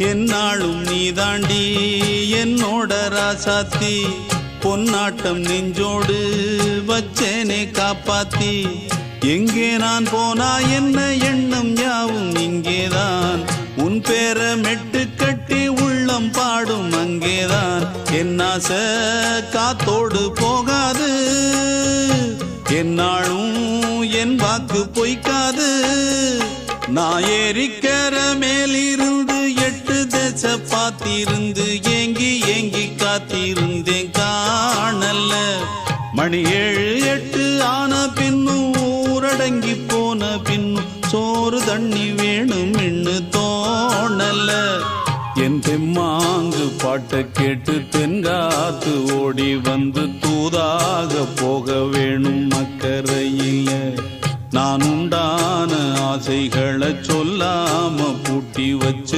என்னாலும் நீ தாண்டி என்னோட ராசாத்தி பொன்னாட்டம் நெஞ்சோடு வச்சேனே காப்பாத்தி எங்கே நான் போனா என்ன எண்ணம் யாவும் இங்கேதான் உன் பேர மெட்டு கட்டி உள்ளம் பாடும் அங்கேதான் என் ஆசை காத்தோடு போகாது என்னாலும் என் வாக்கு பொய்க்காது நான் ஏறிக்கிற மேலிருந்து 8 தேச பார்த்திருந்து ஏங்கி ஏங்கி காத்திருந்தேன் காணல மணி 7 8 ஆன பின்னும் ஊரடங்கி போன பின்னும் சோறு தண்ணி வேணும் இன்னு தோணல என் தெம்மாங்கு பாட்டை கேட்டு தென்காத்து ஓடி வந்து தூதாக போக வேணும் அக்கறையில நான் உண்டான ஆசைகளை சொல்லாம பூட்டி வச்சு